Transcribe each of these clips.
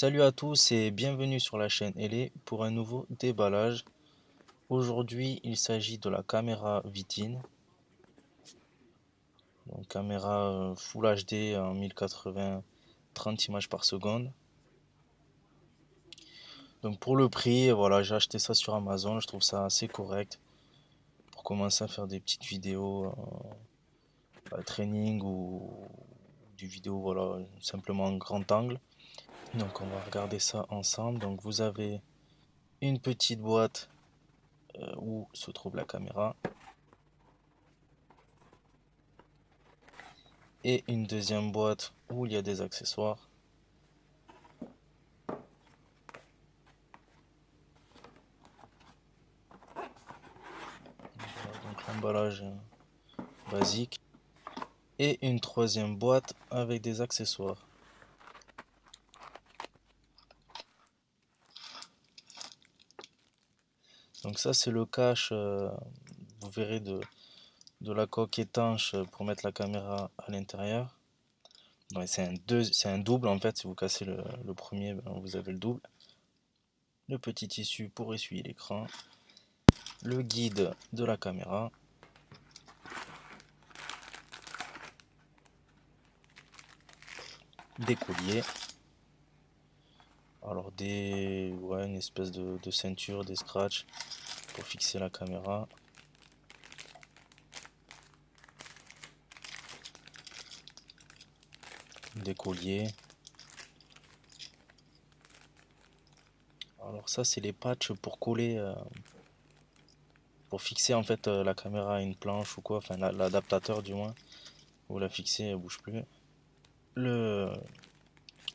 Salut à tous et bienvenue sur la chaîne Elé pour un nouveau déballage. Aujourd'hui, il s'agit de la caméra Vitin, donc caméra Full HD en 1080 30 images par seconde. Donc pour le prix, voilà, j'ai acheté ça sur Amazon, je trouve ça assez correct pour commencer à faire des petites vidéos training ou du vidéo voilà, simplement en grand angle. Donc on va regarder ça ensemble. Donc vous avez une petite boîte où se trouve la caméra. Et une deuxième boîte où il y a des accessoires. Voilà, donc l'emballage basique. Et une troisième boîte avec des accessoires. Donc ça c'est le cache, vous verrez, de la coque étanche pour mettre la caméra à l'intérieur. Ouais, c'est un double en fait, si vous cassez le premier, ben, vous avez le double. Le petit tissu pour essuyer l'écran. Le guide de la caméra. Des colliers. Alors ouais, une espèce de ceinture, des scratchs pour fixer la caméra. Des colliers. Alors ça c'est les patchs pour coller, pour fixer en fait la caméra à une planche ou quoi, enfin l'adaptateur du moins. Vous la fixez, elle bouge plus. Le,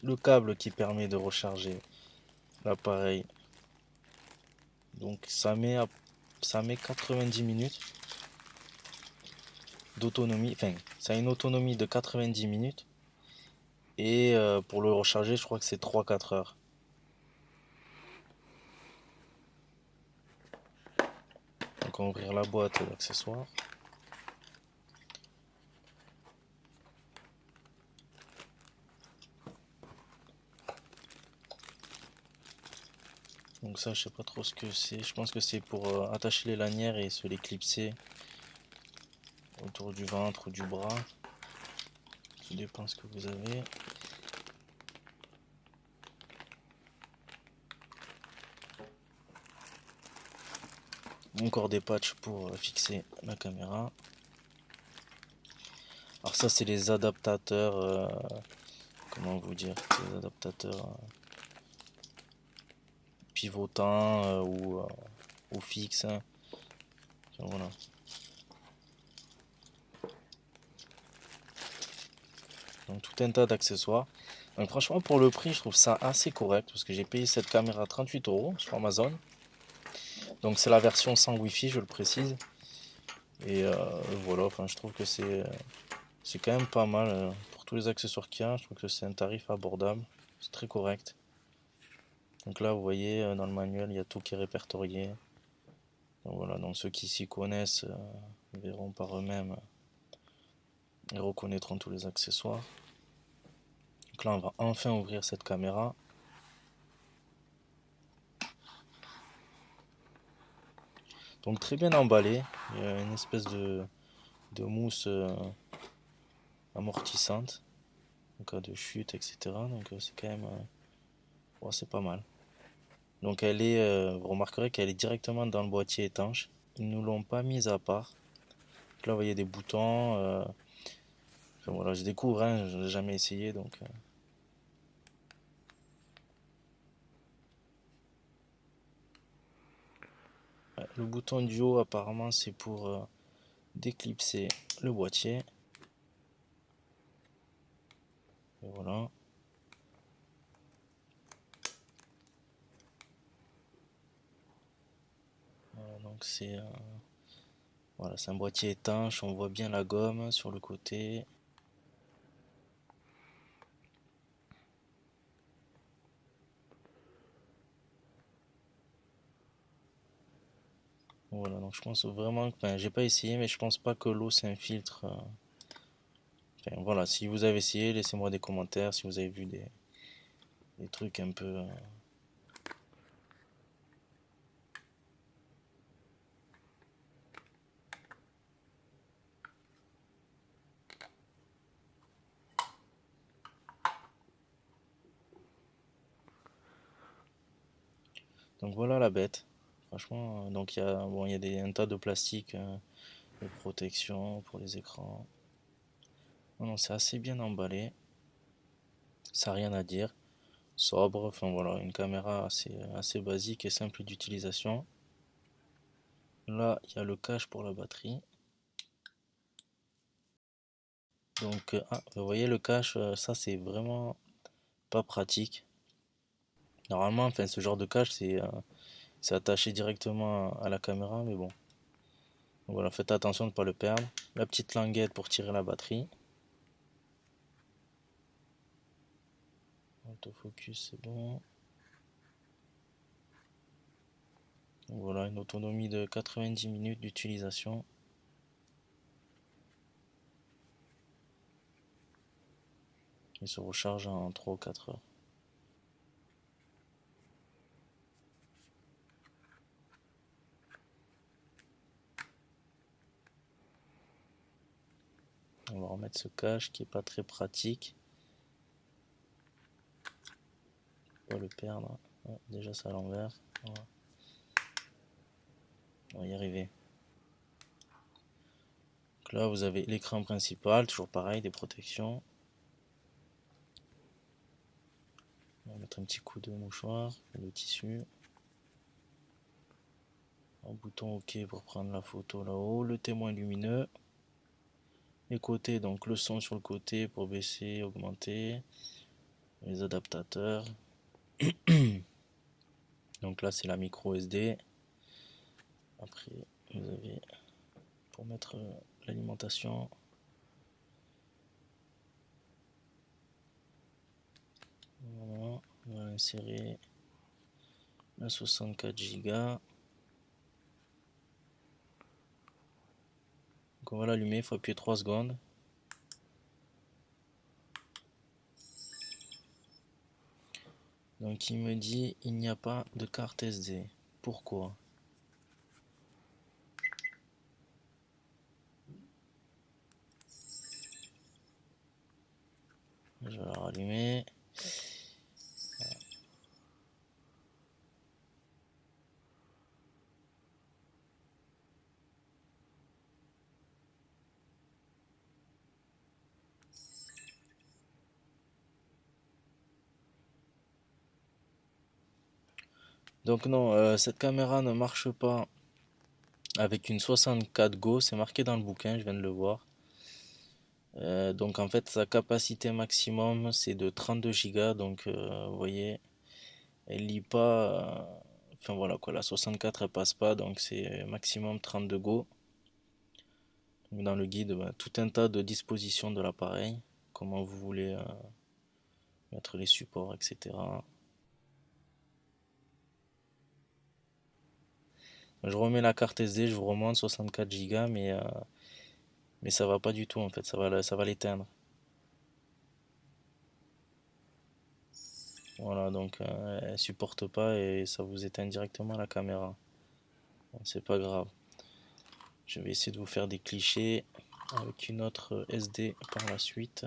le câble qui permet de recharger l'appareil. Donc ça met 90 minutes d'autonomie. Enfin, ça a une autonomie de 90 minutes. Et pour le recharger, je crois que c'est 3-4 heures. Donc on va ouvrir la boîte d'accessoires. Donc ça, je sais pas trop ce que c'est. Je pense que c'est pour attacher les lanières et se les clipser autour du ventre ou du bras. Tout dépend ce que vous avez. Encore des patchs pour fixer la caméra. Alors ça, c'est les adaptateurs. Comment vous dire? Les adaptateurs pivotants ou fixes. Hein. Voilà. Donc tout un tas d'accessoires. Donc franchement, pour le prix, je trouve ça assez correct parce que j'ai payé cette caméra 38 € sur Amazon. Donc c'est la version sans Wi-Fi, je le précise. Et voilà, enfin je trouve que c'est quand même pas mal pour tous les accessoires qu'il y a. Je trouve que c'est un tarif abordable, c'est très correct. Donc là, vous voyez, dans le manuel, il y a tout qui est répertorié. Donc voilà, donc ceux qui s'y connaissent verront par eux-mêmes et reconnaîtront tous les accessoires. Donc là, on va enfin ouvrir cette caméra. Donc très bien emballé, il y a une espèce de mousse amortissante en cas de chute, etc. Donc c'est quand même, ouais, c'est pas mal. Donc vous remarquerez qu'elle est directement dans le boîtier étanche. Ils ne l'ont pas mise à part. Donc là, vous voyez des boutons. Enfin, voilà, je découvre, hein, je n'ai jamais essayé, donc. Ouais, le bouton du haut, apparemment, c'est pour déclipser le boîtier. Et voilà. Voilà, donc voilà, c'est un boîtier étanche. On voit bien la gomme sur le côté. Voilà, donc je pense vraiment, enfin, j'ai pas essayé, mais je pense pas que l'eau s'infiltre. Enfin, voilà, si vous avez essayé, laissez-moi des commentaires si vous avez vu des trucs un peu... Donc voilà la bête. Franchement, donc il y a, bon, il y a un tas de plastique de protection pour les écrans. Non, non, c'est assez bien emballé. Ça n'a rien à dire. Sobre, enfin voilà, une caméra assez basique et simple d'utilisation. Là, il y a le cache pour la batterie. Donc, vous voyez le cache, ça c'est vraiment pas pratique. Normalement, enfin, ce genre de cache, c'est attaché directement à la caméra, mais bon. Donc voilà, faites attention de ne pas le perdre. La petite languette pour tirer la batterie. Autofocus, c'est bon. Donc voilà, une autonomie de 90 minutes d'utilisation. Il se recharge en 3 ou 4 heures. On va remettre ce cache qui est pas très pratique. On va le perdre. Ouais, déjà c'est à l'envers. Voilà. On va y arriver. Donc là vous avez l'écran principal, toujours pareil, des protections. On va mettre un petit coup de mouchoir, le tissu. Un bouton OK pour prendre la photo là-haut. Le témoin lumineux. Les côtés, donc le son sur le côté pour baisser, augmenter. Les adaptateurs. Donc là c'est la micro SD. Après vous avez pour mettre l'alimentation. Voilà, on va insérer la 64 Go. Donc on va l'allumer, il faut appuyer 3 secondes. Donc il me dit il n'y a pas de carte SD. Pourquoi? Je vais la rallumer. Donc non, cette caméra ne marche pas avec une 64 Go, c'est marqué dans le bouquin, je viens de le voir. Donc en fait sa capacité maximum c'est de 32 Go, donc vous voyez, elle lit pas, enfin voilà quoi, la 64 elle passe pas, donc c'est maximum 32 Go. Dans le guide, tout un tas de dispositions de l'appareil, comment vous voulez mettre les supports, etc. Je remets la carte SD, je vous remonte 64 Go, mais ça va pas du tout en fait, ça va l'éteindre. Voilà, donc elle supporte pas et ça vous éteint directement la caméra. Bon, c'est pas grave. Je vais essayer de vous faire des clichés avec une autre SD par la suite.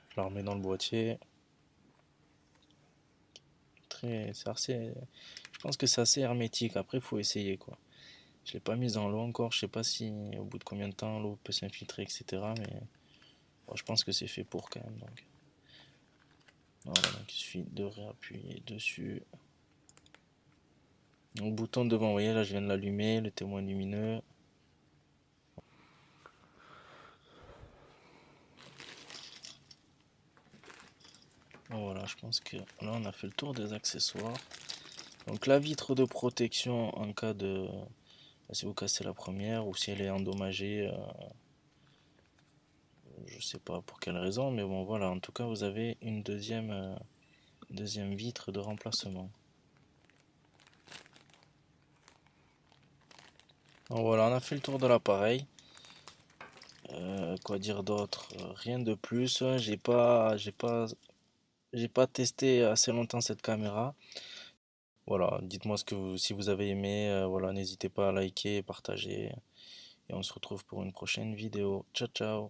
Je la remets dans le boîtier. Je pense que c'est assez hermétique. Après, il faut essayer quoi. Je l'ai pas mise dans l'eau encore. Je sais pas si au bout de combien de temps l'eau peut s'infiltrer, etc. Mais bon, je pense que c'est fait pour quand même. Donc voilà, donc il suffit de réappuyer dessus. Donc bouton devant, vous voyez là, je viens de l'allumer, le témoin lumineux. Bon, voilà, je pense que là on a fait le tour des accessoires. Donc la vitre de protection en cas de si vous cassez la première ou si elle est endommagée, je sais pas pour quelle raison, mais bon voilà, en tout cas vous avez une deuxième vitre de remplacement. Donc voilà, on a fait le tour de l'appareil. Quoi dire d'autre? Rien de plus. J'ai pas testé assez longtemps cette caméra. Voilà, dites-moi si vous avez aimé. Voilà, n'hésitez pas à liker et partager. Et on se retrouve pour une prochaine vidéo. Ciao, ciao!